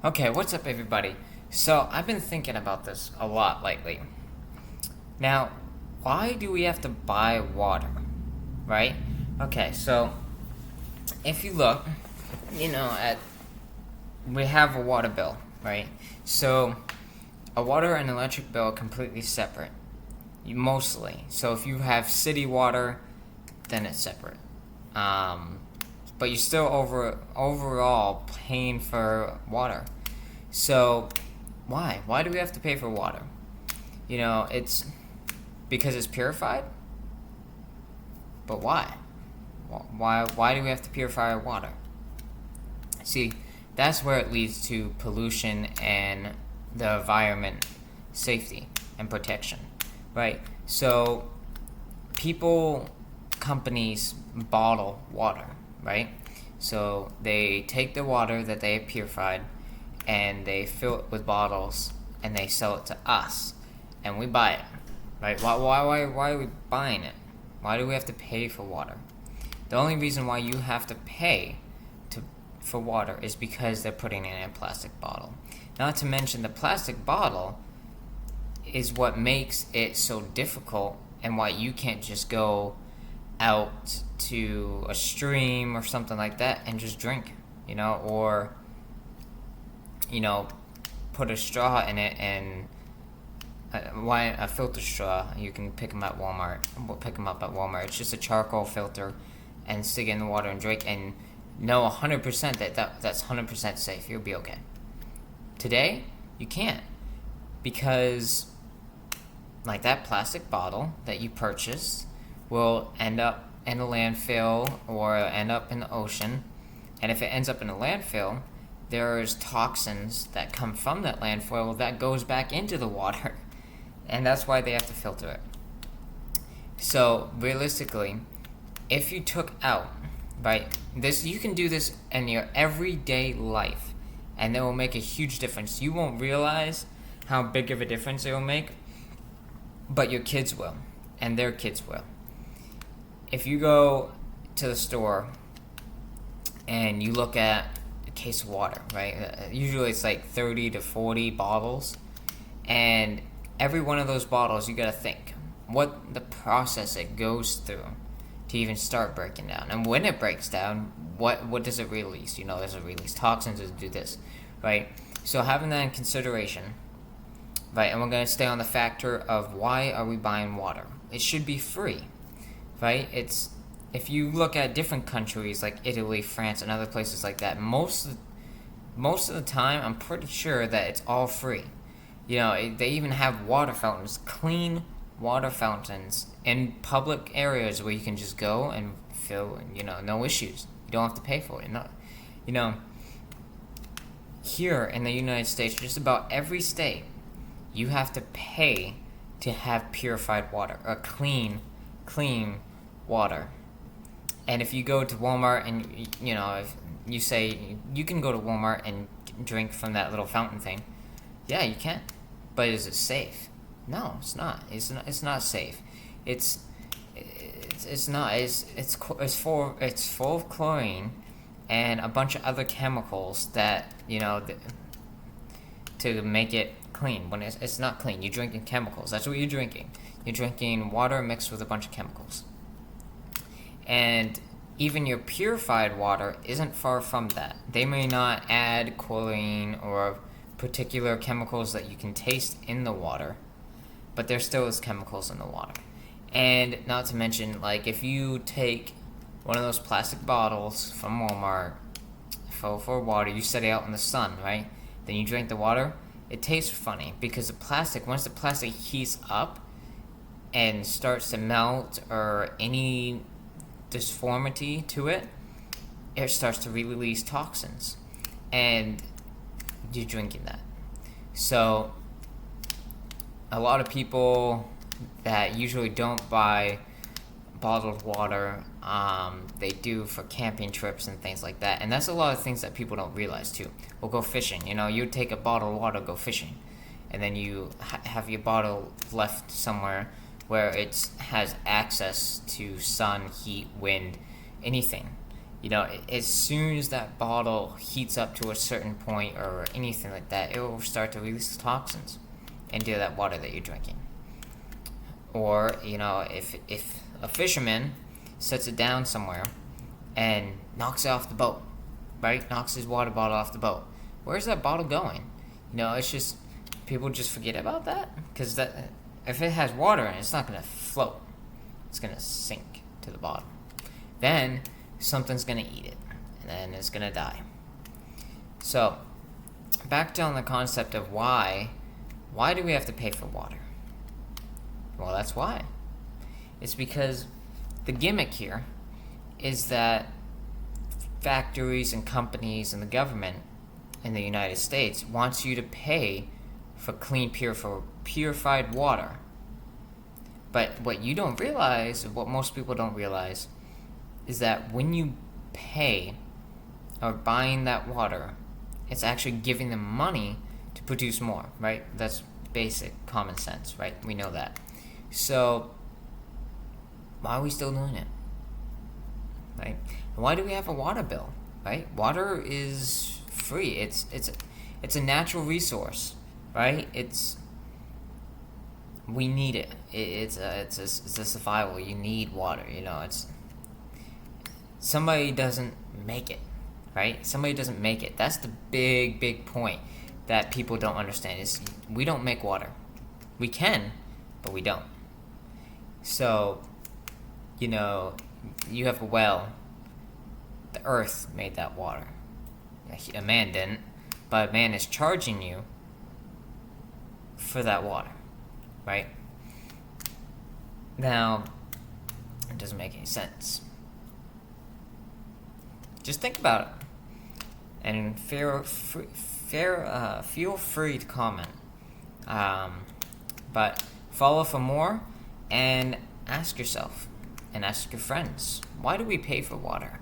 Okay, what's up, everybody? So, I've been thinking about this a lot lately. Now, why do we have to buy water? Right? Okay, so if you look, at we have a water bill, right? So, a water and electric bill are completely separate, mostly. So, if you have city water, then it's separate. Um, but you're still overall paying for water. So, why? Why do we have to pay for water? It's because it's purified. But why? Why do we have to purify our water? See, that's where it leads to pollution and the environment safety and protection, right? So, people, companies bottle water, right? So they take the water that they have purified and they fill it with bottles and they sell it to us and we buy it, right? Why are we buying it? Why do we have to pay for water? The only reason why you have to pay for water is because they're putting it in a plastic bottle. Not to mention the plastic bottle is what makes it so difficult and why you can't just go out to a stream or something like that and just drink, or put a straw in it and why a filter straw. You can pick them at Walmart. We'll pick them up at Walmart. It's just a charcoal filter, and stick it in the water and drink, and know 100% that's 100% safe. You'll be okay. Today, you can't, because like that plastic bottle that you purchased will end up in a landfill or end up in the ocean. And if it ends up in a landfill, there's toxins that come from that landfill that goes back into the water. And that's why they have to filter it. So realistically, if you took out, right, this, you can do this in your everyday life and it will make a huge difference. You won't realize how big of a difference it will make, but your kids will, and their kids will. If you go to the store and you look at a case of water, right? Usually it's like 30 to 40 bottles, and every one of those bottles, you gotta think what the process it goes through to even start breaking down. And when it breaks down, what does it release? Does it release toxins? Does it do this, right? So having that in consideration, right, and we're going to stay on the factor of why are we buying water? It should be free, right? If you look at different countries like Italy, France, and other places like that, most of the time, I'm pretty sure that it's all free. They even have water fountains, clean water fountains in public areas where you can just go and fill, no issues. You don't have to pay for it. Here in the United States, just about every state, you have to pay to have purified water, or clean water. And if you go to Walmart and, if you say you can go to Walmart and drink from that little fountain thing, yeah, you can. But is it safe? No, it's not. It's not safe. It's not. It's full of chlorine and a bunch of other chemicals that to make it clean. When it's not clean, you're drinking chemicals. That's what you're drinking. You're drinking water mixed with a bunch of chemicals. And even your purified water isn't far from that. They may not add chlorine or particular chemicals that you can taste in the water, but there still is chemicals in the water. And not to mention, like, if you take one of those plastic bottles from Walmart for water, you set it out in the sun, right? Then you drink the water, it tastes funny because once the plastic heats up and starts to melt or any disformity to it, it starts to release toxins. And you're drinking that. So a lot of people that usually don't buy bottled water, they do for camping trips and things like that. And that's a lot of things that people don't realize too. We'll go fishing. You take a bottle of water, go fishing, and then you have your bottle left somewhere where it has access to sun, heat, wind, anything. As soon as that bottle heats up to a certain point or anything like that, it will start to release toxins into that water that you're drinking. Or, if a fisherman sets it down somewhere and knocks it off the boat, right? Knocks his water bottle off the boat. Where's that bottle going? It's just, people just forget about that. Because if it has water in it, it's not going to float. It's going to sink to the bottom. Then something's going to eat it, and then it's going to die. So, back to on the concept of why do we have to pay for water? Well, that's why. It's because the gimmick here is that factories and companies and the government in the United States wants you to pay for clean, purified water. But what you don't realize, what most people don't realize, is that when you pay or buying that water, it's actually giving them money to produce more, right? That's basic common sense, right? We know that. So, why are we still doing it? Right? Why do we have a water bill? Right? Water is free. It's a natural resource, right? We need it. It's a survival. You need water. It's somebody doesn't make it, right? Somebody doesn't make it. That's the big point that people don't understand. Is we don't make water. We can, but we don't. So, you have a well. The earth made that water. A man didn't, but a man is charging you for that water, right? Now, it doesn't make any sense. Just think about it, and feel free to comment. But follow for more, and ask yourself, and ask your friends, why do we pay for water?